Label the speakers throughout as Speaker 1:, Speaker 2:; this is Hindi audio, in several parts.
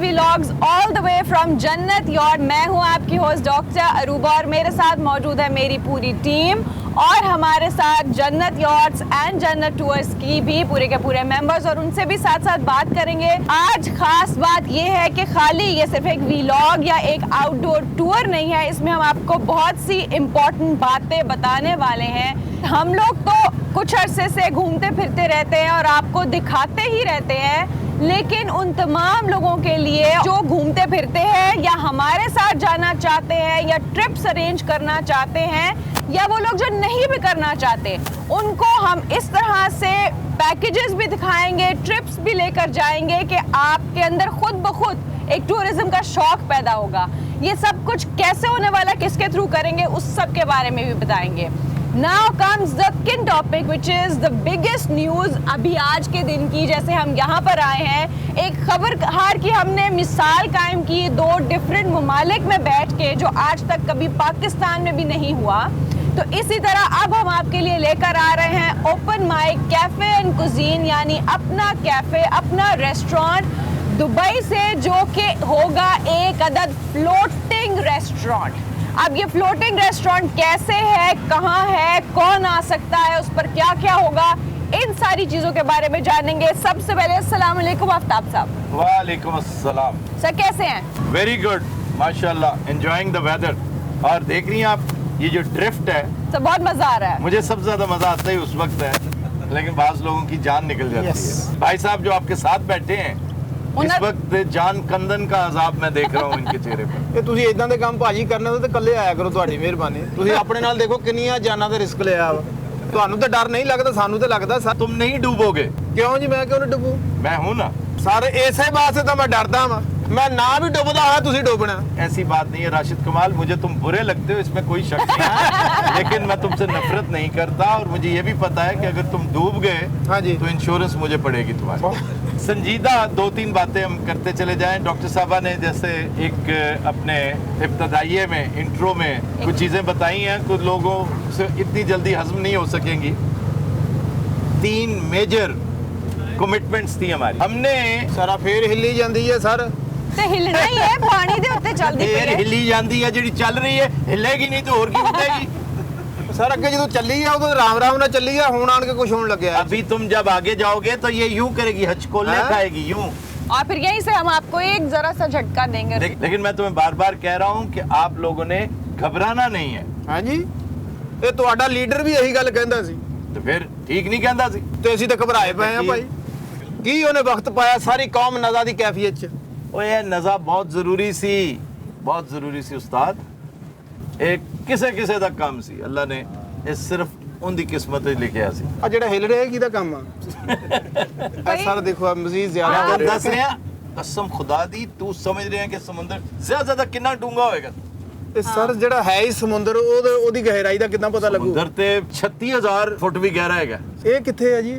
Speaker 1: Vlogs all the way from जन्नत यॉर्ड। मैं हूं आपकी होस्ट डॉक्टर अरूबा और मेरे साथ मौजूद है मेरी पूरी टीम और हमारे साथ जन्नत यॉर्ड्स एंड जन्नत टूर्स की भी पूरे के पूरे मेंबर्स, और उनसे भी साथ साथ बात करेंगे। आज खास बात यह है कि खाली ये सिर्फ एक व्लॉग या एक आउटडोर टूर नहीं है, इसमें हम आपको बहुत सी इम्पोर्टेंट बातें बताने वाले हैं। हम लोग तो कुछ अरसे से घूमते फिरते रहते हैं और आपको दिखाते ही रहते हैं, लेकिन उन तमाम लोगों के लिए जो घूमते फिरते हैं या हमारे साथ जाना चाहते हैं या ट्रिप्स अरेंज करना चाहते हैं या वो लोग जो नहीं भी करना चाहते, उनको हम इस तरह से पैकेजेस भी दिखाएंगे, ट्रिप्स भी लेकर जाएंगे कि आपके अंदर खुद ब खुद एक टूरिज्म का शौक पैदा होगा। ये सब कुछ कैसे होने वाला, किसके थ्रू करेंगे, उस सब के बारे में भी बताएंगे। Now comes the second topic, which is the biggest news अभी आज के दिन की। जैसे हम यहाँ पर आए हैं, एक खबरहार की हमने मिसाल कायम की, दो डिफरेंट ममालिक में बैठ के, जो आज तक कभी पाकिस्तान में भी नहीं हुआ। तो इसी तरह अब हम आपके लिए लेकर आ रहे हैं open mic cafe and cuisine, यानी अपना कैफे, अपना रेस्टोरेंट दुबई से, जो कि होगा एक अदद फ्लोटिंग रेस्टोरेंट। अब ये फ्लोटिंग रेस्टोरेंट कैसे है, कहाँ है, कौन आ सकता है, उस पर क्या क्या होगा, इन सारी चीजों के बारे में जानेंगे। सबसे पहले अस्सलाम वालेकुम आफ्ताब साहब।
Speaker 2: वालेकुम अस्सलाम।
Speaker 1: सर कैसे हैं?
Speaker 2: वेरी गुड माशाल्लाह, एंजॉयिंग द वेदर। और देख रही हैं आप ये जो ड्रिफ्ट है,
Speaker 1: सर बहुत मजा आ रहा है।
Speaker 2: मुझे सबसे ज्यादा मजा आता है उस वक्त है, लेकिन बाज लोगों की जान निकल जाती है। भाई साहब जो आपके साथ बैठे हैं, इस वक्त जान कंदन का अजाब मैं देख रहा हूँ इनके चेहरे पर।
Speaker 3: ਇਹ ਤੁਸੀਂ ਇਦਾਂ ਦੇ ਕੰਮ ਭਾਜੀ ਕਰਨੇ ਤੇ ਇਕੱਲੇ ਆਇਆ ਕਰੋ, ਤੁਹਾਡੀ ਮਿਹਰਬਾਨੀ। ਤੁਸੀਂ ਆਪਣੇ ਨਾਲ ਦੇਖੋ ਕਿੰਨੀਆਂ ਜਾਨਾਂ ਦਾ ਰਿਸਕ ਲਿਆ ਵਾ। ਤੁਹਾਨੂੰ ਤਾਂ ਡਰ ਨਹੀਂ ਲੱਗਦਾ, ਸਾਨੂੰ ਤਾਂ ਲੱਗਦਾ।
Speaker 2: तुम नहीं डूबोगे।
Speaker 3: ਕਿਉਂ ਜੀ, ਮੈਂ ਕਿਉਂ ਨਹੀਂ ਡੁੱਬੂ?
Speaker 2: मैं हूँ ना।
Speaker 3: ਸਾਰੇ ਇਸੇ ਵਾਸਤੇ ਤਾਂ ਮੈਂ ਡਰਦਾ ਵਾਂ। मैं ना भी डुबदा है, ਤੁਸੀਂ डुबना।
Speaker 2: ऐसी बात नहीं है राशिद कमाल, मुझे तुम बुरे लगते हो, इसमें कोई शक नहीं है। लेकिन मैं तुमसे नफरत नहीं करता, और मुझे ये भी पता है कि अगर तुम डूब गए
Speaker 3: हाँ जी।
Speaker 2: तो इंश्योरेंस मुझे पड़ेगी तुम्हारी। संजीदा दो तीन बातें हम करते चले जाएं। डॉक्टर साहबा ने जैसे एक अपने इब्तदाइये में, इंट्रो में कुछ चीज़ें बताई हैं, कुछ लोगों से इतनी जल्दी हजम नहीं हो सकेंगी। 3 मेजर कमिटमेंट्स थी हमारी। हमने
Speaker 3: ਸਾਰਾ ਫੇਰ ਹਿੱਲੀ ਜਾਂਦੀ ਹੈ ਸਰ।
Speaker 1: ਤੇ ਹਿੱਲਣਾ ਹੀ ਹੈ, ਪਾਣੀ ਦੇ ਉੱਤੇ ਚੱਲਦੀ ਪਈ
Speaker 2: ਫੇਰ
Speaker 1: ਹੈ।
Speaker 2: हिली जाती है, ਜਿਹੜੀ ਚੱਲ ਰਹੀ है हिलेगी नहीं तो और की हिलेगी।
Speaker 3: ਸਰ ਅੱਗੇ ਜਦੋਂ ਚੱਲੀ ਆ ਉਦੋਂ ਰਾਮ ਰਾਮ ਨਾਲ ਚੱਲੀ ਆ, ਹੁਣ ਆਣ ਕੇ ਕੁਝ ਹੋਣ ਲੱਗਿਆ।
Speaker 2: अभी तुम जब आगे जाओगे तो ये यूं करेगी, हचकोले
Speaker 3: हाँ?
Speaker 2: खाएगी यूं।
Speaker 1: और फिर यहीं से हम आपको एक जरा सा झटका देंगे।
Speaker 2: लेकिन मैं तुम्हें बार बार कह रहा हूँ कि आप लोगों ने घबराना नहीं है।
Speaker 3: ਹਾਂਜੀ, ਇਹ ਤੁਹਾਡਾ ਲੀਡਰ ਵੀ ਇਹੀ ਗੱਲ ਕਹਿੰਦਾ ਸੀ
Speaker 2: तो फिर ठीक नहीं कहता सी।
Speaker 3: ਤੇ ਅਸੀਂ ਤਾਂ ਘਬਰਾਏ ਪਏ ਆ ਭਾਈ। ਕੀ ਉਹਨੇ ਵਕਤ ਪਾਇਆ ਸਾਰੀ ਕੌਮ ਨਜ਼ਾ ਦੀ ਕੈਫੀਅਤ ਚ।
Speaker 2: ओ ये नज़ा बहुत ज़रूरी सी, बहुत ज़रूरी सी उस्ताद। एक किसे किसे दा काम सी, अल्लाह ने ये सिर्फ उनकी किस्मत ही लिखिया सी।
Speaker 3: ਆ ਜਿਹੜਾ ਹਿੱਲ ਰਿਹਾ ਕਿਹਦਾ ਕੰਮ ਆ? ਇਹ ਸਰ ਦੇਖੋ ਆ ਮਜ਼ੀਦ ਜ਼ਿਆਦਾ
Speaker 2: मैं दस रहे हैं, कसम खुदा दी, तू समझ रहे हैं कि समुंदर ज्यादा कितना डूंगा होएगा?
Speaker 3: ਇਹ ਸਰ ਜਿਹੜਾ ਹੈ ਹੀ ਸਮੁੰਦਰ, ਉਹਦੀ ਗਹਿਰਾਈ ਦਾ ਕਿੰਨਾ ਪਤਾ ਲੱਗੂ?
Speaker 2: समुंदर ते 36,000 फुट भी गहरा हैगा।
Speaker 3: ਇਹ ਕਿੱਥੇ ਹੈ ਜੀ?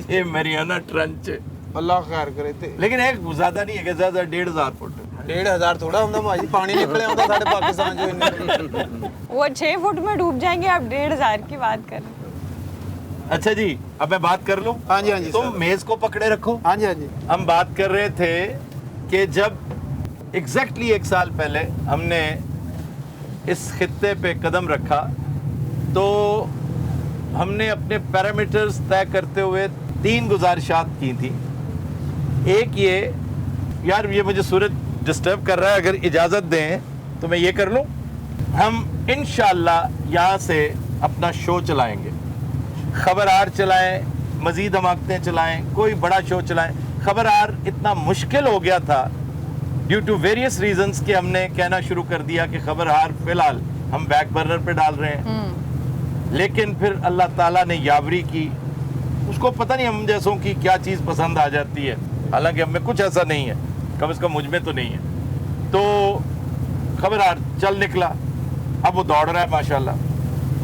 Speaker 2: ये मैरियाना ट्रंच।
Speaker 3: ਅੱਲਾ ਖੈਰ ਕਰੇ। ਤੇ
Speaker 2: लेकिन एक ज्यादा नहीं है, ज्यादा 1,500 फुट।
Speaker 3: 1,500 ਥੋੜਾ ਹੁੰਦਾ ਭਾਜੀ, ਪਾਣੀ ਨਿਕਲੇ ਆਉਂਦਾ ਸਾਡੇ ਪਾਕਿस्तान ਚੋਂ ਇੰਨੇ।
Speaker 1: वो 6 फुट में डूब जाएंगे, आप 1,500 की बात कर रहे हैं।
Speaker 2: अच्छा जी, अब मैं बात कर लूं।
Speaker 3: हाँ जी, हाँ जी,
Speaker 2: तुम
Speaker 3: सर।
Speaker 2: मेज को पकड़े रखो।
Speaker 3: हाँ जी, हाँ जी।
Speaker 2: हम बात कर रहे थे कि जब एग्जैक्टली 1 साल पहले हमने इस खित्ते पे कदम रखा, तो हमने अपने पैरामीटर्स तय करते हुए 3 गुजारिशात की थी। एक ये, यार ये मुझे सूरज डिस्टर्ब कर रहा है, अगर इजाज़त दें तो मैं ये कर लूं। हम इंशाअल्लाह यहाँ से अपना शो चलाएंगे, खबरार चलाएं, मज़ीद हमाकतें चलाएं, कोई बड़ा शो चलाएं। खबरार इतना मुश्किल हो गया था ड्यू टू वेरियस रीजंस कि हमने कहना शुरू कर दिया कि खबरहार फिलहाल हम बैक बर्नर पे डाल रहे हैं। लेकिन फिर अल्लाह ताला ने यावरी की, उसको पता नहीं हम जैसों की क्या चीज़ पसंद आ जाती है, हालांकि हमें कुछ ऐसा नहीं है, कम से कम मुझ में तो नहीं है। तो खबरहार चल निकला, अब वो दौड़ रहा है माशाल्लाह,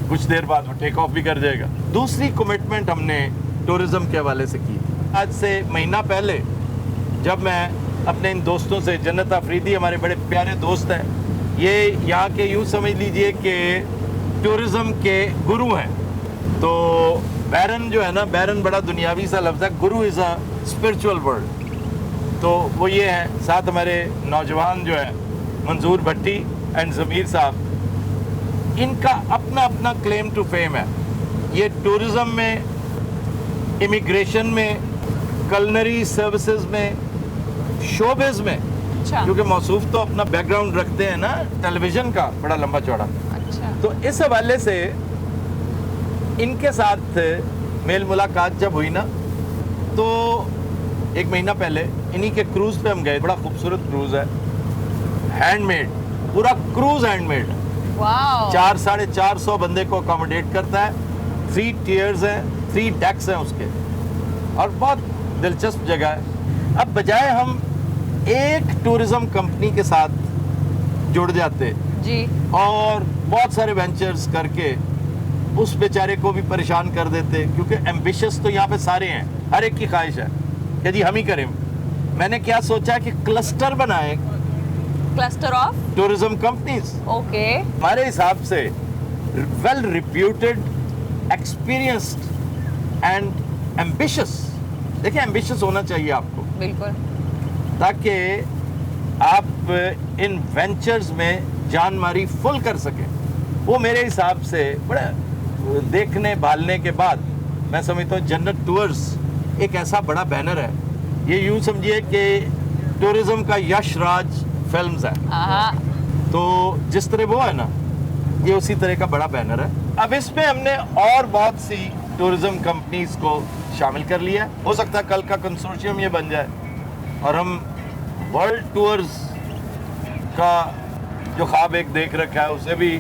Speaker 2: कुछ देर बाद वो टेक ऑफ भी कर जाएगा। दूसरी कमिटमेंट हमने टूरिज़्म के हवाले से की। आज से महीना पहले जब मैं अपने इन दोस्तों से, जन्नत अफरीदी हमारे बड़े प्यारे दोस्त हैं, ये यहाँ के यूँ समझ लीजिए कि टूरिज़्म के गुरु हैं। तो बैरन जो है ना, बैरन बड़ा दुनियावी सा लफ्ज़ है, गुरु इज़ अ स्पिरिचुअल वर्ड। तो वो ये हैं, साथ हमारे नौजवान जो है मंजूर भट्टी एंड ज़मीर साहब, इनका अपना अपना क्लेम टू फेम है। ये टूरिज़्म में, इमिग्रेशन में, कलनरी सर्विसेज में, शोबिज़ में,
Speaker 1: अच्छा
Speaker 2: क्योंकि मौसूफ तो अपना बैकग्राउंड रखते हैं ना टेलीविज़न का बड़ा लंबा चौड़ा।
Speaker 1: अच्छा
Speaker 2: तो इस हवाले से इनके साथ मेल मुलाकात जब हुई ना, तो 1 महीना पहले इन्हीं के क्रूज़ पे हम गए। बड़ा खूबसूरत क्रूज़ है, हैंडमेड, पूरा क्रूज़ हैंडमेड।
Speaker 1: वाओ
Speaker 2: 400-450 बंदे को अकोमोडेट करता है। 3 टियर्स हैं, 3 डेक्स हैं उसके, और बहुत दिलचस्प जगह है। अब बजाय हम एक टूरिज़्म कंपनी के साथ जुड़ जाते
Speaker 1: जी,
Speaker 2: और बहुत सारे वेंचर्स करके उस बेचारे को भी परेशान कर देते, क्योंकि एम्बिशियस तो यहाँ पे सारे हैं, हर एक की ख्वाहिश है कि जी हम ही करें। मैंने क्या सोचा कि क्लस्टर बनाए,
Speaker 1: cluster of,
Speaker 2: tourism companies.
Speaker 1: Okay,
Speaker 2: हमारे हिसाब से well reputed, experienced and ambitious. देखिए एम्बिशियस होना चाहिए आपको,
Speaker 1: बिल्कुल,
Speaker 2: ताकि आप इन वेंचर्स में जान मारी फुल कर सकें। वो मेरे हिसाब से बड़ा देखने भालने के बाद मैं समझता हूँ जन्नत टूर्स एक ऐसा बड़ा बैनर है। ये यूँ समझिए कि टूरिज्म का यश राज फिल्म्स है,
Speaker 1: आहा,
Speaker 2: तो जिस तरह वो है ना, ये उसी तरह का बड़ा बैनर है। अब इसमें हमने और बहुत सी टूरिज्म कंपनीज को शामिल कर लिया है। हो सकता है कल का कंसोर्शियम ये बन जाए और हम वर्ल्ड टूर्स का जो ख्वाब एक देख रखा है उसे भी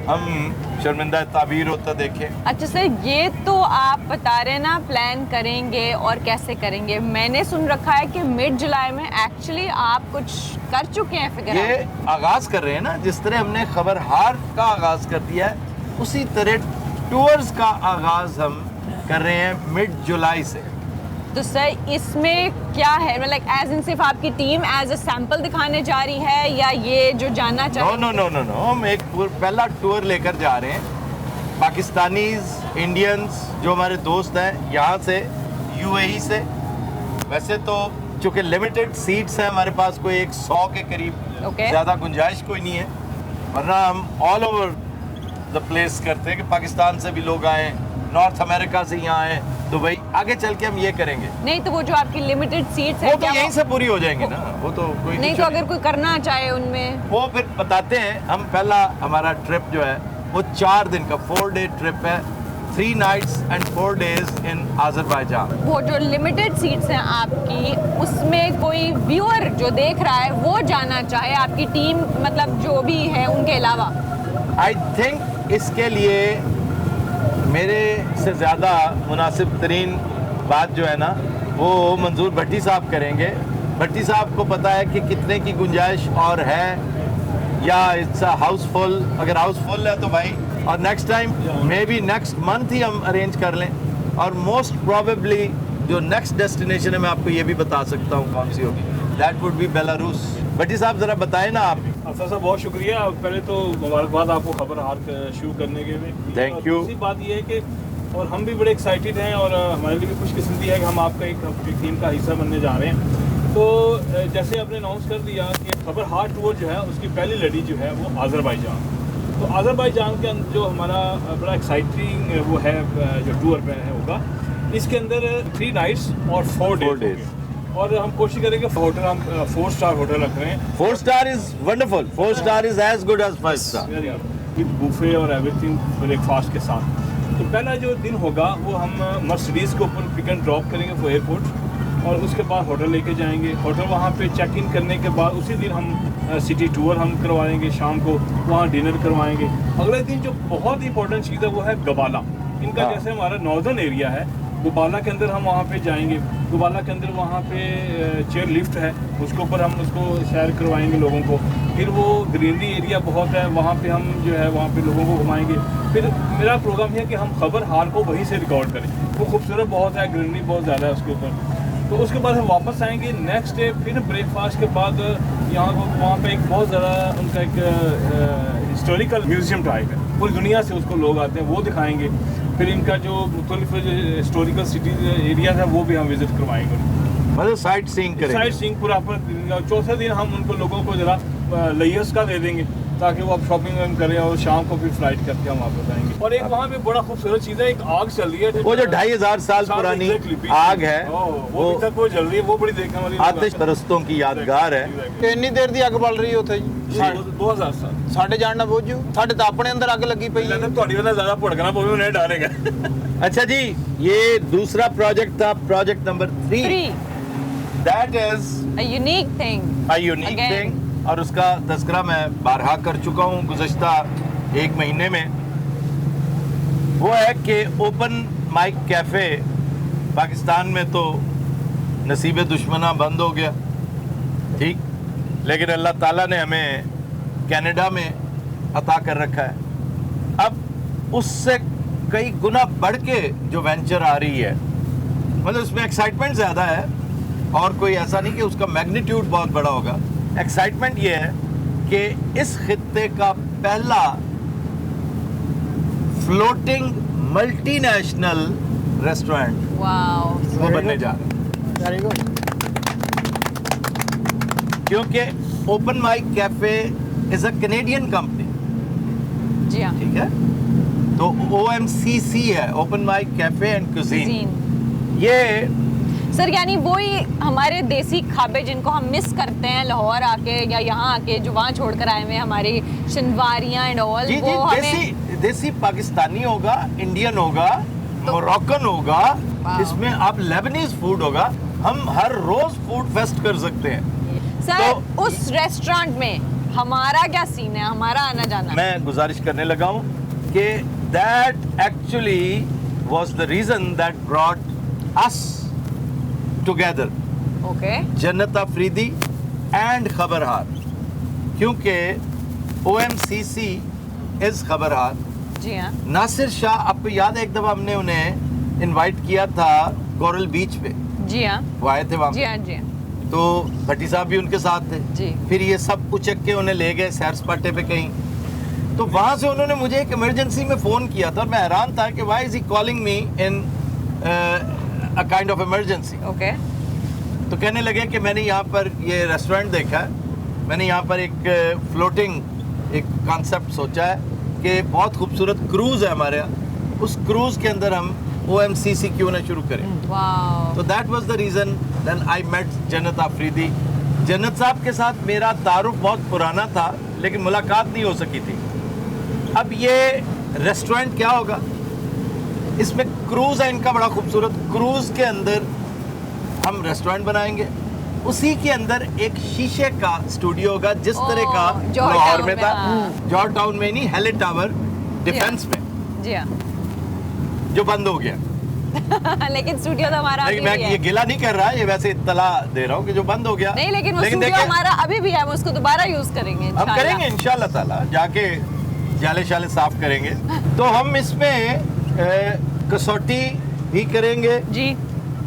Speaker 2: हम शर्मिंदा ताबीर होता देखें।
Speaker 1: अच्छा सर, ये तो आप बता रहे हैं ना प्लान करेंगे और कैसे करेंगे। मैंने सुन रखा है कि मिड जुलाई में एक्चुअली आप कुछ कर चुके हैं फिगर
Speaker 2: ये आगाज कर रहे हैं ना, जिस तरह हमने खबरहार का आगाज कर दिया है उसी तरह टूर्स का आगाज हम कर रहे हैं मिड जुलाई से।
Speaker 1: तो सर इसमें क्या है, मतलब एज इन सिर्फ आपकी टीम एज अ सैंपल दिखाने जा रही है, या ये जो जानना
Speaker 2: नो
Speaker 1: चाहिए?
Speaker 2: नो नो नो नो, हम एक पहला टूर लेकर जा रहे हैं। पाकिस्तानीज, इंडियंस जो हमारे दोस्त हैं यहाँ से, यूएई से। वैसे तो चूँकि लिमिटेड सीट्स हैं हमारे पास, कोई 100 के करीब,
Speaker 1: ओके।
Speaker 2: ज़्यादा गुंजाइश कोई नहीं है, वरना हम ऑल ओवर द प्लेस करते हैं कि पाकिस्तान से भी लोग आए, नॉर्थ अमेरिका से यहाँ आए, दुबई। आगे चल के हम ये करेंगे।
Speaker 1: नहीं तो वो जो आपकी लिमिटेड सीट्स है
Speaker 2: वो तो यहीं से पूरी हो जाएंगी ना, वो तो कोई
Speaker 1: नहीं तो अगर कोई करना चाहे उनमें,
Speaker 2: वो फिर बताते हैं। हम पहला हमारा ट्रिप जो है वो 4 दिन का 4 डे ट्रिप है, 3 nights and 4 days in Azerbaijan.
Speaker 1: वो जो लिमिटेड सीट्स हैं आपकी, उसमें कोई व्यूअर जो देख रहा है वो जाना चाहे, आपकी टीम मतलब जो भी है उनके अलावा,
Speaker 2: आई थिंक इसके लिए मेरे से ज़्यादा मुनासिब तरीन बात जो है ना वो मंजूर भट्टी साहब करेंगे। भट्टी साहब को पता है कि कितने की गुंजाइश और है, या इट्स हाउसफुल। अगर हाउसफुल है तो भाई, और next time maybe next month ही हम अरेंज कर लें। और मोस्ट प्रोबेबली जो नेक्स्ट डेस्टिनेशन है मैं आपको ये भी बता सकता हूँ कौन सी होगी, दैट वुड बी बेलारूस। भट्टी साहब ज़रा बताएं ना आप।
Speaker 4: अफसर साहब बहुत शुक्रिया, पहले तो मुबारकबाद आपको खबरहार शुरू करने के लिए।
Speaker 2: Thank you।
Speaker 4: दूसरी बात ये है कि और हम भी बड़े एक्साइटेड हैं और हमारे लिए भी खुशकिस्मती है कि हम आपका एक टीम का हिस्सा बनने जा रहे हैं। तो जैसे आपने अनाउंस कर दिया कि खबरहार टूर जो है उसकी पहली लड़ी जो है वो आज़रबाईजान। तो आज़रबाईजान के अंदर जो हमारा बड़ा एक्साइटिंग वो है जो टूर पे होगा, इसके अंदर 3 nights और 4 days। और हम कोशिश करेंगे होटल हम 4 स्टार होटल रख रहे हैं।
Speaker 2: 4 star is wonderful, 4 star is as good as 5 star।
Speaker 4: With buffet और एवरीथिंग ब्रेकफास्ट के साथ। तो पहला जो दिन होगा वो हम मर्सिडीज़ को ऊपर पिक एंड ड्रॉप करेंगे वो एयरपोर्ट, और उसके बाद होटल लेके जाएंगे। होटल वहाँ पे चेक इन करने के बाद उसी दिन हम सिटी टूर हम करवाएंगे, शाम को वहाँ डिनर करवाएंगे। अगले दिन जो बहुत इंपॉर्टेंट चीज़ है वो है गबाला। इनका
Speaker 2: हाँ।
Speaker 4: जैसे हमारा नॉर्दर्न एरिया है, गबाला के अंदर हम वहाँ पे जाएंगे। गबाला के अंदर वहाँ पे चेयर लिफ्ट है, उसके ऊपर हम उसको सैर करवाएंगे लोगों को। फिर वो ग्रीनरी एरिया बहुत है, वहाँ पे हम जो है वहाँ पे लोगों को घुमाएंगे। फिर मेरा प्रोग्राम है कि हम खबरहार को वहीं से रिकॉर्ड करें। वो खूबसूरत बहुत है, ग्रीनरी बहुत ज़्यादा है उसके ऊपर। तो उसके बाद हम वापस आएंगे नेक्स्ट डे। फिर ब्रेकफास्ट के बाद यहाँ वहाँ पे एक बहुत ज़्यादा उनका एक हिस्टोरिकल म्यूज़ियम टाइप है, पूरी दुनिया से उसको लोग आते हैं, वो दिखाएंगे। फिर इनका जो मुख्तलिफ हिस्टोरिकल सिटीज एरियाज है वो भी हम विज़िट करवाएंगे।
Speaker 2: मतलब साइट सीइंग करेंगे।
Speaker 4: साइट सीइंग पूरा अपन चौथे दिन हम उनको लोगों को जरा लेयर्स का दे देंगे ताकि वो अब शॉपिंग करें और शाम को फिर फ्लाइट करके हम वापस आएंगे। और एक वहाँ पे बड़ा खूबसूरत चीज़ है, एक आग चल रही है
Speaker 2: वो जो 2500 साल पुरानी आग है,
Speaker 4: वो अभी तक वो जल रही है, वो बड़ी देखने वाली
Speaker 2: आतिश परस्तों की यादगार है।
Speaker 3: ਕਿ ਇੰਨੀ ਦੇਰ ਦੀ ਅੱਗ ਬਲ ਰਹੀ ਉੱਥੇ ਜੀ
Speaker 4: 2000 साल
Speaker 3: ਸਾਡੇ ਜਾਣ ਨਾਲ ਬੁੱਝ ਜੂ ਸਾਡੇ ਤਾਂ ਆਪਣੇ ਅੰਦਰ ਅੱਗ ਲੱਗੀ ਪਈ ਹੈ
Speaker 4: लगता थोड़ी वाला ज़्यादा भड़कना पवे उन्हें डालेगा।
Speaker 2: अच्छा जी, ये दूसरा प्रोजेक्ट था, project number 3,
Speaker 1: 3
Speaker 2: that is
Speaker 1: a unique thing
Speaker 2: a unique
Speaker 1: Again.
Speaker 2: Thing, और उसका तस्करा मैं बारहा कर चुका हूँ गुज़श्ता 1 महीने में। वो है कि ओपन माइक कैफ़े पाकिस्तान में तो नसीब दुश्मना बंद हो गया, ठीक, लेकिन अल्लाह ताला ने हमें कनाडा में अता कर रखा है। अब उससे कई गुना बढ़ के जो वेंचर आ रही है, मतलब उसमें एक्साइटमेंट ज़्यादा है और कोई ऐसा नहीं कि उसका मैग्नीट्यूड बहुत बड़ा होगा। एक्साइटमेंट ये है कि इस खित्ते का पहला फ्लोटिंग मल्टीनेशनल रेस्टोरेंट
Speaker 1: wow
Speaker 2: वो बनने जा रहा है,
Speaker 3: ਵੈਰੀ ਗੁੱਡ
Speaker 2: क्योंकि open mic cafe is a Canadian company,
Speaker 1: जी हाँ
Speaker 2: ठीक है, तो OMCC है, open mic cafe and cuisine.
Speaker 1: Cuisine.
Speaker 2: ये
Speaker 1: सर यानी वही हमारे देसी खाबे जिनको हम मिस करते हैं लाहौर आके या यहाँ आके, जो वहाँ छोड़कर आए हुए हमारी शिनवारियाँ एंड ऑल,
Speaker 2: जी
Speaker 1: वो
Speaker 2: जी,
Speaker 1: हमें
Speaker 2: देसी पाकिस्तानी होगा, इंडियन होगा, मोरक्कन होगा,
Speaker 1: वाह।
Speaker 2: इसमें आप लेबनीज फूड होगा। हम हर रोज फूड फेस्ट कर सकते हैं।
Speaker 1: सर
Speaker 2: तो-
Speaker 1: उस रेस्टोरेंट में हमारा क्या सीन है, हमारा आना जाना?
Speaker 2: मैं गुजारिश करने लगा हूँ कि that actually was the reason that brought us together,
Speaker 1: okay
Speaker 2: Jannat Afridi and खबरहार, क्योंकि OMCC इज खबरहार।
Speaker 1: जी हाँ
Speaker 2: नासिर शाह, आपको याद है एक दफा हमने उन्हें इनवाइट किया था कोरल बीच पे,
Speaker 1: जी हाँ
Speaker 2: वो आए थे वहाँ
Speaker 1: जी
Speaker 2: पे,
Speaker 1: हाँ जी हाँ
Speaker 2: तो भट्टी साहब भी उनके साथ थे।
Speaker 1: जी।
Speaker 2: फिर ये सब उचक के उन्हें ले गए सैर सपाटे पे कहीं, तो वहाँ से उन्होंने मुझे एक इमरजेंसी में फ़ोन किया था और मैं हैरान था कि why is he calling me in a kind of emergency.
Speaker 1: Okay
Speaker 2: तो कहने लगे कि मैंने यहाँ पर ये रेस्टोरेंट देखा है, मैंने यहाँ पर एक फ्लोटिंग एक कॉन्सेप्ट सोचा है कि बहुत खूबसूरत क्रूज़ है हमारे यहाँ, उस क्रूज़ के अंदर हम OMCC क्यों ना शुरू करें।
Speaker 1: वाओ
Speaker 2: तो that was the reason then I met Jannat Afridi. जन्नत साहब के साथ मेरा तारुफ बहुत पुराना था, लेकिन मुलाकात नहीं हो सकी थी। अब ये रेस्टोरेंट क्या होगा, इसमें क्रूज़ है इनका बड़ा खूबसूरत, क्रूज़ के अंदर हम रेस्टोरेंट बनाएंगे, उसी के अंदर एक शीशे का स्टूडियो होगा, जिस तरह का
Speaker 1: जॉर्ज
Speaker 2: लाहौर
Speaker 1: टाउन
Speaker 2: में
Speaker 1: में,
Speaker 2: था,
Speaker 1: हाँ।
Speaker 2: जॉर्ज टाउन में नहीं, हेले टावर डिफेंस में,
Speaker 1: जी हाँ
Speaker 2: जो बंद हो गया।
Speaker 1: लेकिन स्टूडियो तो हमारा
Speaker 2: लेकिन
Speaker 1: अभी
Speaker 2: मैं
Speaker 1: भी
Speaker 2: ये
Speaker 1: है।
Speaker 2: गिला नहीं कर रहा, ये वैसे इत्तला दे रहा हूँ कि जो बंद हो गया।
Speaker 1: नहीं लेकिन वो स्टूडियो
Speaker 2: देखिए,
Speaker 1: हमारा अभी भी है, हम उसको दोबारा यूज करेंगे
Speaker 2: हम
Speaker 1: इंशाल्लाह।
Speaker 2: करेंगे इंशाल्लाह ताला, जाके जाले शाले साफ करेंगे। तो हम इसमें कसौटी भी करेंगे,
Speaker 1: जी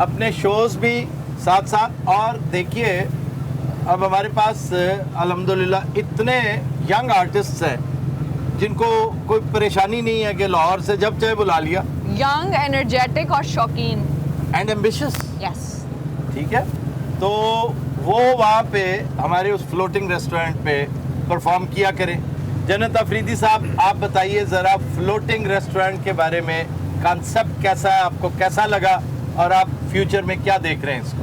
Speaker 2: अपने शोज भी साथ साथ। और देखिए अब हमारे पास अल्हम्दुलिल्लाह इतने यंग आर्टिस्ट्स हैं जिनको कोई परेशानी नहीं है कि लाहौर से जब चाहे बुला लिया,
Speaker 1: यंग एनर्जेटिक और शौकीन,
Speaker 2: एंड एम्बिशियस,
Speaker 1: यस
Speaker 2: ठीक है। तो वो वहाँ पे हमारे उस फ्लोटिंग रेस्टोरेंट पे परफॉर्म किया करें। जन्नत अफरीदी साहब, आप बताइए ज़रा फ्लोटिंग रेस्टोरेंट के बारे में, कॉन्सेप्ट कैसा है, आपको कैसा लगा और आप फ्यूचर में क्या देख रहे हैं इसको?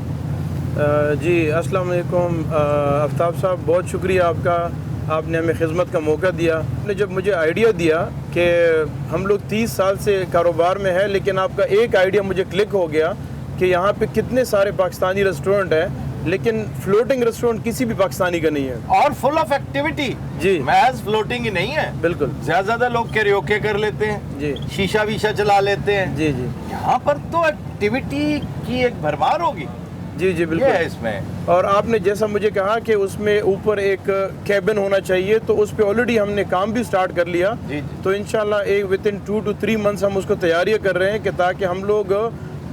Speaker 5: जी अस्सलाम वालेकुम आफ्ताब साहब, बहुत शुक्रिया आपका, आपने हमें खिदमत का मौका दिया। आपने जब मुझे आइडिया दिया कि हम लोग 30 साल से कारोबार में है, लेकिन आपका एक आइडिया मुझे क्लिक हो गया कि यहाँ पे कितने सारे पाकिस्तानी रेस्टोरेंट हैं, लेकिन फ्लोटिंग रेस्टोरेंट किसी भी पाकिस्तानी का नहीं है।
Speaker 2: और फुल ऑफ एक्टिविटी
Speaker 5: जी।
Speaker 2: महज फ्लोटिंग ही नहीं है,
Speaker 5: बिल्कुल
Speaker 2: ज्यादा लोग कैरियोके कर लेते हैं
Speaker 5: जी
Speaker 2: शीशा वीशा चला लेते हैं।
Speaker 5: जी जी
Speaker 2: यहाँ पर तो एक्टिविटी की एक भरमार होगी,
Speaker 5: जी जी
Speaker 2: ये है
Speaker 5: बिल्कुल।
Speaker 2: इसमें।
Speaker 5: और आपने जैसा मुझे कहा कि उसमें ऊपर एक कैबिन होना चाहिए, तो उस पर ऑलरेडी हमने काम भी स्टार्ट कर लिया।
Speaker 2: जी।
Speaker 5: तो इंशाल्लाह एक विदिन 2 to 3 मंथ्स हम उसको तैयारियां कर रहे हैं कि ताकि हम लोग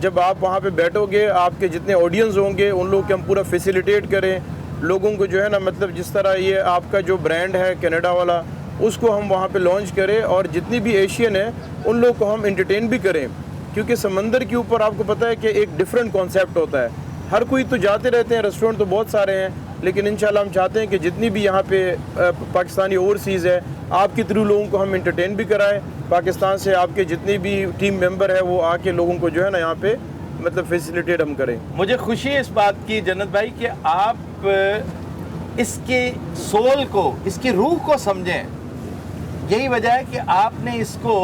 Speaker 5: जब आप वहाँ पे बैठोगे, आपके जितने ऑडियंस होंगे उन लोग के हम पूरा फैसिलिटेट करें, लोगों को जो है ना, मतलब जिस तरह ये आपका जो ब्रांड है कनाडा वाला, उसको हम वहाँ पे लॉन्च करें, और जितनी भी एशियन है उन लोग को हम एंटरटेन भी करें, क्योंकि समंदर के ऊपर आपको पता है कि एक डिफरेंट कॉन्सेप्ट होता है। हर कोई तो जाते रहते हैं, रेस्टोरेंट तो बहुत सारे हैं, लेकिन इंशाल्लाह हम चाहते हैं कि जितनी भी यहाँ पे पाकिस्तानी ओवरसीज़ है, आपके थ्रू लोगों को हम इंटरटेन भी कराएं। पाकिस्तान से आपके जितने भी टीम मेंबर है वो आके लोगों को जो है ना यहाँ पे मतलब फैसिलिटेट हम करें।
Speaker 2: मुझे खुशी है इस बात की जन्नत भाई कि आप इसके सोल को, इसकी रूह को समझें। यही वजह है कि आपने इसको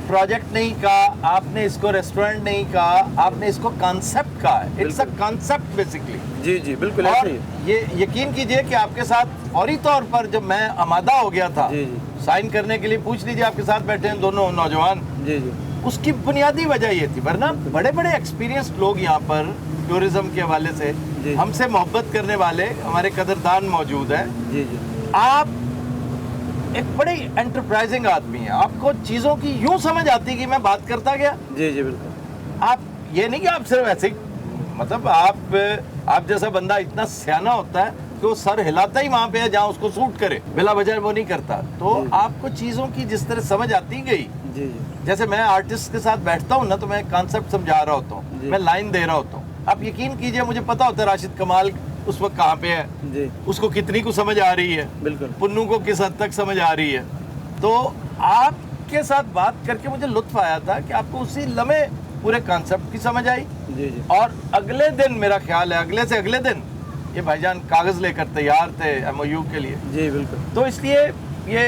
Speaker 2: प्रोजेक्ट नहीं कहा, आपने इसको रेस्टोरेंट नहीं कहा, आपने इसको कॉन्सेप्ट कहा है। It's a concept basically.
Speaker 5: जी जी बिल्कुल
Speaker 2: और
Speaker 5: ऐसे ही।
Speaker 2: ये यकीन कीजिए कि आपके साथ फौरी तौर पर जब मैं आमादा हो गया था
Speaker 5: जी जी
Speaker 2: साइन करने के लिए, पूछ लीजिए आपके साथ बैठे हैं दोनों नौजवान,
Speaker 5: जी जी
Speaker 2: उसकी बुनियादी वजह ये थी। वरना बड़े बड़े एक्सपीरियंस्ड लोग यहाँ पर टूरिज्म के हवाले से
Speaker 5: जी।
Speaker 2: हमसे मोहब्बत करने वाले हमारे कदरदान मौजूद हैं।
Speaker 5: जी जी
Speaker 2: आप एक बड़े एंटरप्राइजिंग आदमी हैं, आपको चीज़ों की यूं समझ आती कि मैं बात करता गया।
Speaker 5: जी जी बिल्कुल।
Speaker 2: आप ये नहीं कि आप सिर्फ ऐसे ही, मतलब आप जैसा बंदा इतना सियाना होता है कि वो सर हिलाता ही वहाँ पे है जहाँ उसको सूट करे, बिला वजह वो नहीं करता। तो आपको चीज़ों की जिस तरह समझ आती गई,
Speaker 5: जी जी
Speaker 2: जैसे मैं आर्टिस्ट के साथ बैठता हूँ ना तो मैं कॉन्सेप्ट समझा रहा होता हूँ,
Speaker 5: जी।
Speaker 2: मैं लाइन दे रहा होता हूँ। आप यकीन कीजिए मुझे पता होता है राशिद कमाल उस वक्त कहाँ पे है,
Speaker 5: जी
Speaker 2: उसको कितनी को समझ आ रही है,
Speaker 5: बिल्कुल।
Speaker 2: पुन्नू को किस हद तक समझ आ रही है। तो आपके साथ बात करके मुझे लुत्फ आया था कि आपको उसी लम्हे पूरे कॉन्सेप्ट की समझ आई।
Speaker 5: जी जी
Speaker 2: और अगले दिन मेरा ख्याल है अगले से अगले दिन ये भाईजान कागज़ लेकर तैयार थे MOU के लिए।
Speaker 5: जी बिल्कुल।
Speaker 2: तो इसलिए ये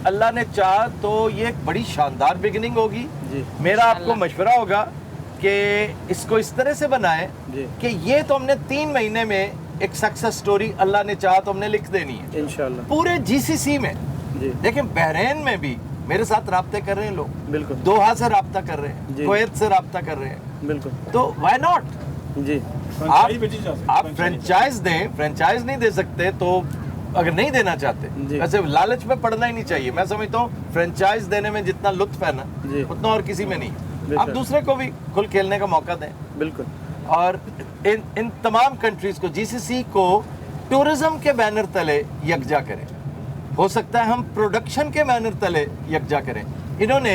Speaker 2: अल्लाह ने चाहा तो ये एक बड़ी शानदार बिगिनिंग होगी।
Speaker 5: जी
Speaker 2: मेरा आपको मशवरा होगा कि इसको इस तरह से बनाएं
Speaker 5: जी
Speaker 2: कि ये तो हमने 3 महीने में एक सक्सेस स्टोरी अल्लाह ने चाहा तो हमने लिख देनी है
Speaker 5: इंशाल्लाह।
Speaker 2: पूरे GCC में।
Speaker 5: जी
Speaker 2: देखिए बहरीन में भी मेरे साथ राब्ते कर रहे हैं लोग,
Speaker 5: बिल्कुल
Speaker 2: दोहा से राब्ता कर रहे हैं,
Speaker 5: जी।
Speaker 2: कुवैत से राब्ता कर रहे हैं।
Speaker 5: बिल्कुल।
Speaker 2: तो व्हाई नॉट,
Speaker 5: जी
Speaker 4: फ्रेंचाइज बेची जा सकती है,
Speaker 2: आप फ्रेंचाइज दें। फ्रेंचाइज नहीं दे सकते तो अगर नहीं देना चाहते,
Speaker 5: जी।
Speaker 2: वैसे लालच में पड़ना ही नहीं चाहिए। मैं समझता हूँ फ्रेंचाइज देने में जितना लुत्फ है ना
Speaker 5: जी।
Speaker 2: उतना और किसी में नहीं।
Speaker 5: बेशक।
Speaker 2: आप दूसरे को भी खुल खेलने का मौका दें।
Speaker 5: बिल्कुल।
Speaker 2: और इन तमाम कंट्रीज को, GCC को टूरिज्म के बैनर तले यकजा करें। हो सकता है हम प्रोडक्शन के बैनर तले यकजा करें। इन्होंने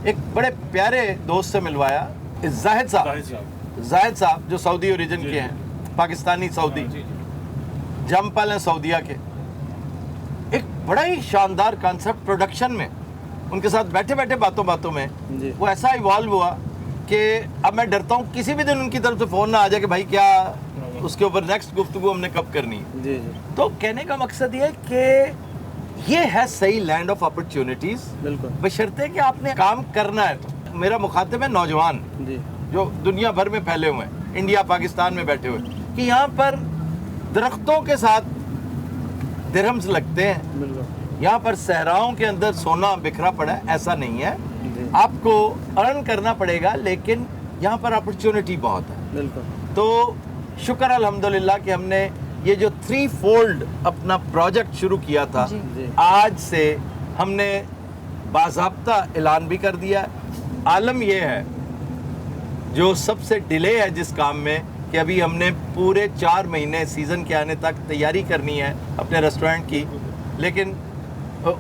Speaker 2: एक बड़े प्यारे दोस्त से मिलवाया, जाहिद साहब जो सऊदी ओरिजिन के हैं, पाकिस्तानी सऊदी, जमपल हैं सऊदिया के। एक बड़ा ही शानदार कॉन्सेप्ट प्रोडक्शन में उनके साथ बैठे बैठे बातों में
Speaker 5: जी।
Speaker 2: वो ऐसा इवॉल्व हुआ कि अब मैं डरता हूँ किसी भी दिन उनकी तरफ से फ़ोन ना आ जाए कि भाई क्या उसके ऊपर नेक्स्ट गुफ्तगू हमने कब करनी है।
Speaker 5: जी जी
Speaker 2: तो कहने का मकसद ये है कि ये है सही लैंड ऑफ अपॉर्चुनिटीज,
Speaker 5: बिल्कुल।
Speaker 2: बशर्ते कि आपने काम करना है। तो मेरा मुखातिब है नौजवान
Speaker 5: जी
Speaker 2: जो दुनिया भर में फैले हुए हैं, इंडिया पाकिस्तान में बैठे हुए, कि यहाँ पर दरख्तों के साथ दिरहम्स लगते हैं,
Speaker 5: बिल्कुल।
Speaker 2: यहाँ पर सहराओं के अंदर सोना बिखरा पड़ा है, ऐसा नहीं है।
Speaker 5: जी
Speaker 2: आपको अर्न करना पड़ेगा, लेकिन यहाँ पर अपॉर्चुनिटी बहुत है।
Speaker 5: बिल्कुल।
Speaker 2: तो शुक्र अल्हम्दुलिल्लाह कि हमने ये जो 3 फोल्ड अपना प्रोजेक्ट शुरू किया था,
Speaker 1: जी।
Speaker 5: जी
Speaker 2: आज से हमने बाज़ाब्ता ऐलान भी कर दिया है। आलम ये है जो सबसे डिले है जिस काम में कि अभी हमने पूरे 4 महीने सीज़न के आने तक तैयारी करनी है अपने रेस्टोरेंट की, लेकिन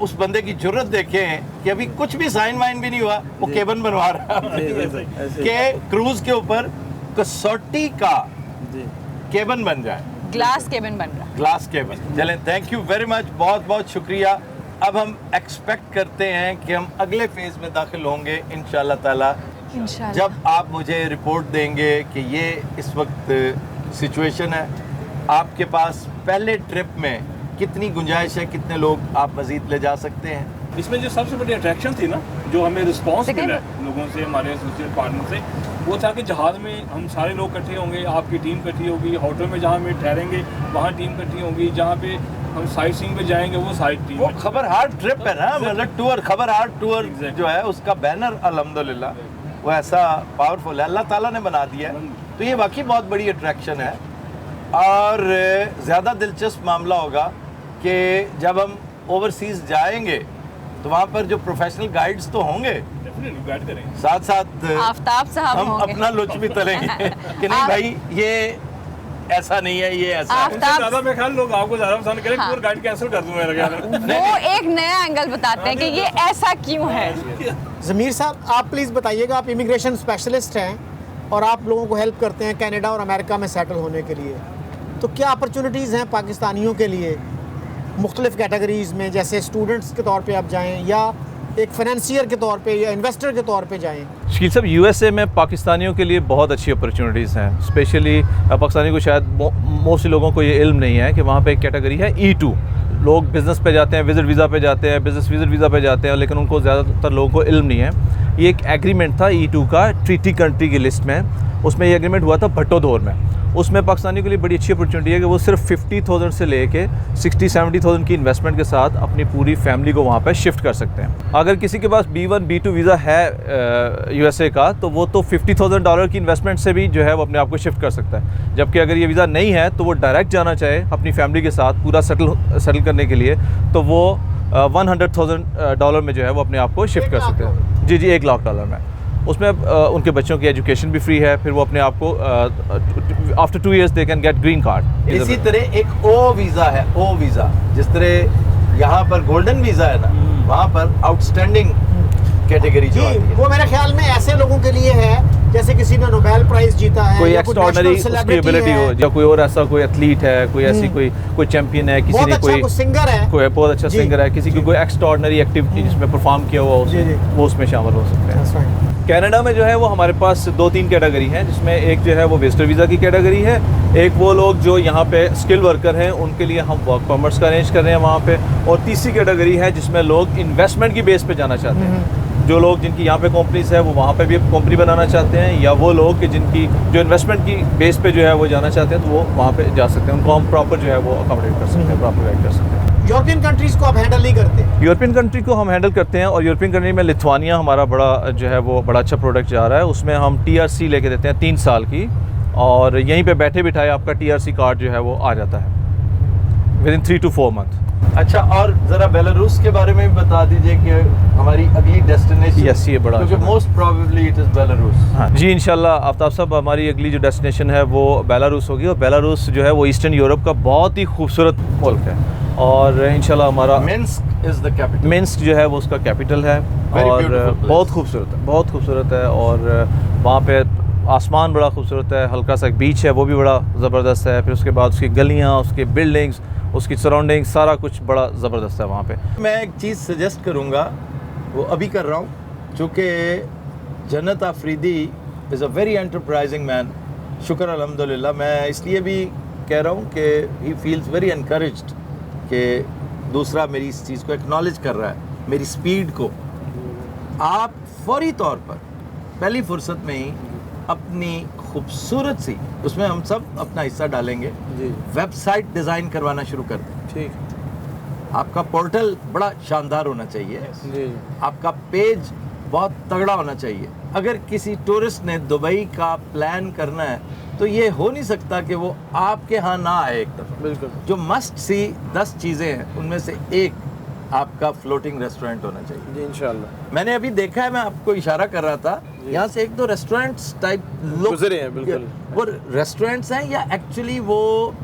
Speaker 2: उस बंदे की जुर्रत देखें कि अभी कुछ भी साइन वाइन भी नहीं हुआ, वो केबन बनवा रहा
Speaker 5: जी,
Speaker 2: है
Speaker 5: ऐसे ही।
Speaker 2: कि क्रूज के ऊपर कसौटी का
Speaker 5: जी
Speaker 2: केबन बन जाए,
Speaker 1: ग्लास केबिन बन रहा।
Speaker 2: ग्लास केबन। चलें, थैंक यू वेरी मच, बहुत बहुत शुक्रिया। अब हम एक्सपेक्ट करते हैं कि हम अगले फेज़ में दाखिल होंगे इंशाल्लाह ताला,
Speaker 1: इंशाल्लाह।
Speaker 2: जब आप मुझे रिपोर्ट देंगे कि ये इस वक्त सिचुएशन है। आपके पास पहले ट्रिप में कितनी गुंजाइश है, कितने लोग आप मज़ीद ले जा सकते हैं?
Speaker 4: इसमें जो सबसे बड़ी अट्रैक्शन थी ना, जो हमें रिस्पांस
Speaker 1: लेकिन-
Speaker 4: मिला है लोगों से, हमारे एसोसिएट पार्टनर से, वो था कि जहाज़ में हम सारे लोग इकट्ठे होंगे, आपकी टीम इकट्ठी होगी, होटल में जहाँ हम ठहरेंगे वहाँ टीम इकट्ठी होगी, जहाँ पे हम साइट सीइंग पे जाएंगे वो साइट टीम।
Speaker 2: वो खबर हार्ट ट्रिप है ना, मतलब टूर, खबर हार्ट टूर
Speaker 4: Exactly.
Speaker 2: जो है उसका बैनर अल्हम्दुलिल्लाह वो ऐसा पावरफुल है, अल्लाह ताला ने बना दिया है। तो ये वाकई बहुत बड़ी अट्रैक्शन है। और ज़्यादा दिलचस्प मामला होगा कि जब हम ओवरसीज़ जाएंगे तो वहाँ पर जो प्रोफेशनल गाइड्स तो होंगे,
Speaker 4: डेफिनेटली गाइड करेंगे।
Speaker 2: साथ साथ
Speaker 1: आफ्ताब साहब
Speaker 2: हम
Speaker 1: होंगे।
Speaker 2: अपना लुत्फ भी तलेंगे कि नहीं
Speaker 1: आप-
Speaker 2: भाई ये ऐसा नहीं है, ये ऐसा है।
Speaker 1: आफ्ताब-
Speaker 4: ज़्यादा मैं ख्याल लोग आपको ज़्यादा पसंद करें,
Speaker 1: हाँ।
Speaker 4: टूर गाइड कैंसिल कर दूँ मेरा ख्याल है।
Speaker 1: वो एक नया एंगल बताते हैं कि ये ऐसा क्यों है।
Speaker 6: ज़मीर साहब, आप प्लीज़ बताइएगा, आप इमिग्रेशन स्पेशलिस्ट हैं, और आप लोगों को हेल्प करते हैं कनाडा और अमेरिका में सेटल होने के लिए, तो क्या अपॉर्चुनिटीज़ हैं पाकिस्तानियों के लिए मुख्तलिफ़ कैटेगरीज़ में, जैसे स्टूडेंट्स के तौर पे आप जाएं या एक फाइनेंसियर के तौर पे या इन्वेस्टर के तौर पे जाएं?
Speaker 2: शकील साहब, यूएसए में पाकिस्तानियों के लिए बहुत अच्छी अपॉर्चुनिटीज़ हैं। स्पेशली पाकिस्तानियों को शायद मोस्टली लोगों को ये इल्म नहीं है कि वहाँ पे एक कैटेगरी है E2। लोग बिज़नेस पे जाते हैं, विजिट वीज़ा पे जाते हैं, बिज़नेस विजिट वीज़ा पे जाते हैं, लेकिन उनको ज़्यादातर लोगों को इल्म नहीं है। ये एक एग्रीमेंट था E2 का, ट्रीटी कंट्री की लिस्ट में। उसमें ये एग्रीमेंट हुआ था भट्टो दौर में। उसमें पाकिस्तानियों के लिए बड़ी अच्छी अपॉर्चुनिटी है कि वो सिर्फ 50,000 से लेके 60-70,000 की इन्वेस्टमेंट के साथ अपनी पूरी फैमिली को वहाँ पे शिफ्ट कर सकते हैं। अगर किसी के पास B1 B2 वीज़ा है यूएसए का, तो वो तो $50,000 की इन्वेस्टमेंट से भी जो है वो अपने आप को शिफ्ट कर सकता है। जबकि अगर ये वीज़ा नहीं है तो वो डायरेक्ट जाना चाहे अपनी फैमिली के साथ पूरा सेटल करने के लिए, तो वो $100,000 में जो है वो अपने आप को शिफ्ट कर सकते हैं। जी, $1 लाख में। उसमें उनके बच्चों की एजुकेशन भी फ्री है। फिर वो अपने आप को after 2 years they can get green card.
Speaker 7: इसी तरह एक O वीज़ा है, O वीज़ा। जिस तरह यहाँ पर गोल्डन वीज़ा है ना, वहाँ पर आउटस्टैंडिंग कैटेगरी जो आती है।
Speaker 6: वो मेरे ख्याल में ऐसे लोगों के लिए है जैसे किसी ने नोबेल प्राइज़ जीता है,
Speaker 2: कोई
Speaker 6: या
Speaker 2: एक्स्ट्राऑर्डिनरी
Speaker 6: national
Speaker 2: उसकी
Speaker 6: celebrity
Speaker 2: एबिलिटी
Speaker 6: है,
Speaker 2: हो, या कोई और ऐसा कोई एथलीट है, कोई ऐसी कोई चैंपियन है, किसी
Speaker 6: बहुत
Speaker 2: ने
Speaker 6: अच्छा कोई सिंगर है,
Speaker 2: कोई बहुत अच्छा
Speaker 6: जी,
Speaker 2: सिंगर है, किसी की कोई एक्स्ट्राऑर्डिनरी एक्टिविटी जिसमें परफॉर्म किया हुआ
Speaker 6: जी, जी।
Speaker 2: वो उसमें शामिल हो सकते हैं।
Speaker 6: That's right.
Speaker 2: कनाडा में जो है वो हमारे पास 2-3 कैटेगरी हैं, जिसमें एक जो है वो विजिटर वीज़ा की कैटेगरी है। एक वो लोग जो यहाँ पे स्किल वर्कर हैं, उनके लिए हम वर्क परमिट्स का अरेंज कर रहे हैं वहाँ पे। और तीसरी कैटेगरी है जिसमें लोग इन्वेस्टमेंट की बेस पे जाना चाहते हैं। जो लोग जिनकी यहाँ पे कंपनीज है वो वहाँ पे भी कंपनी बनाना चाहते हैं, या वो लोग कि जिनकी जो इन्वेस्टमेंट की बेस पे जो है वो जाना चाहते हैं, तो वो वहाँ पे जा सकते हैं। उनको हम प्रॉपर जो है वो अकोमोडेट कर सकते हैं, प्रॉपर गाइड कर सकते हैं।
Speaker 6: यूरोपियन कंट्रीज़ को आप हैंडल नहीं करते?
Speaker 2: यूरोपियन कंट्री को हम हैंडल करते हैं, और यूरोपियन कंट्री में लिथुआनिया हमारा बड़ा जो है वो बड़ा अच्छा प्रोडक्ट जा रहा है। उसमें हम TRC लेके देते हैं 3 साल की, और यहीं पे बैठे बिठाए आपका TRC कार्ड जो है वो आ जाता है विद इन 3 to 4 मंथ।
Speaker 7: अच्छा, और ज़रा बेलारूस के बारे में भी बता दीजिए कि हमारी अगली डेस्टिनेशन।
Speaker 2: यस, ये बड़ा
Speaker 7: क्योंकि most probably it is Belarus.
Speaker 2: हाँ जी, इंशाल्लाह आफ्ताब साहब, हमारी अगली जो डेस्टिनेशन है वो बेलारूस होगी। और बेलारूस जो है वो ईस्टर्न यूरोप का बहुत ही खूबसूरत मुल्क है, और इंशाल्लाह हमारा
Speaker 7: Minsk is the capital.
Speaker 2: Minsk जो है वो उसका कैपिटल है,
Speaker 7: Very
Speaker 2: और
Speaker 7: beautiful place.
Speaker 2: बहुत खूबसूरत है, बहुत खूबसूरत है। और वहाँ पे आसमान बड़ा खूबसूरत है, हल्का सा एक बीच है वो भी बड़ा ज़बरदस्त है। फिर उसके बाद उसकी गलियाँ, उसके बिल्डिंग्स, उसकी सराउंडिंग, सारा कुछ बड़ा ज़बरदस्त है वहाँ पे।
Speaker 7: मैं एक चीज़ सजेस्ट करूँगा, वो अभी कर रहा हूँ, चूँकि जन्नत Afridi is a very enterprising man. शुक्र अल्हम्दुलिल्लाह। मैं इसलिए भी कह रहा हूँ कि ही फील्स वेरी एनकरेज्ड कि दूसरा मेरी इस चीज़ को एक्नॉलेज कर रहा है, मेरी स्पीड को। आप फौरी तौर पर पहली फुर्सत में ही अपनी खूबसूरत सी, उसमें हम सब अपना हिस्सा डालेंगे,
Speaker 5: जी
Speaker 7: वेबसाइट डिज़ाइन करवाना शुरू कर दें।
Speaker 5: ठीक।
Speaker 7: आपका पोर्टल बड़ा शानदार होना चाहिए,
Speaker 5: जी
Speaker 7: आपका पेज बहुत तगड़ा होना चाहिए। अगर किसी टूरिस्ट ने दुबई का प्लान करना है तो ये हो नहीं सकता कि वो आपके यहाँ ना आए एक दफ़ा।
Speaker 5: बिल्कुल।
Speaker 7: जो मस्ट सी 10 चीज़ें हैं, उनमें से एक आपका फ्लोटिंग रेस्टोरेंट होना चाहिए।
Speaker 5: जी इंशाल्लाह।
Speaker 7: मैंने अभी देखा है, मैं आपको इशारा कर रहा था, यहाँ से 1-2 रेस्टोरेंट्स टाइप लोग
Speaker 5: गुजरे हैं, बिल्कुल।
Speaker 7: वो रेस्टोरेंट्स हैं या एक्चुअली वो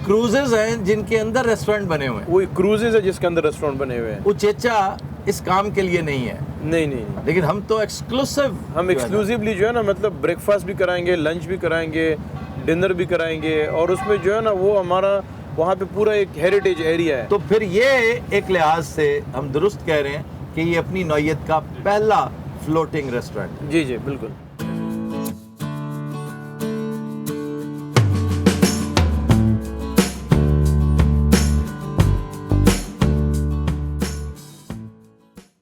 Speaker 7: क्रूजेज हैं जिनके अंदर रेस्टोरेंट बने हुए हैं?
Speaker 5: वो क्रूजेज है जिसके अंदर रेस्टोरेंट बने हुए हैं।
Speaker 7: उचेचा इस काम के लिए नहीं है।
Speaker 5: नहीं नहीं नहीं।
Speaker 7: लेकिन हम तो एक्सक्लूसिव,
Speaker 5: हम एक्सक्लूसिवली जो है ना, मतलब ब्रेकफास्ट भी कराएंगे, लंच भी कराएंगे, डिनर भी कराएंगे, और उसमें जो है ना वो हमारा वहाँ पे पूरा एक हेरिटेज एरिया है।
Speaker 7: तो फिर ये एक लिहाज से हम दुरुस्त कह रहे हैं कि ये अपनी नौयत का पहला फ्लोटिंग रेस्टोरेंट।
Speaker 5: जी जी बिल्कुल।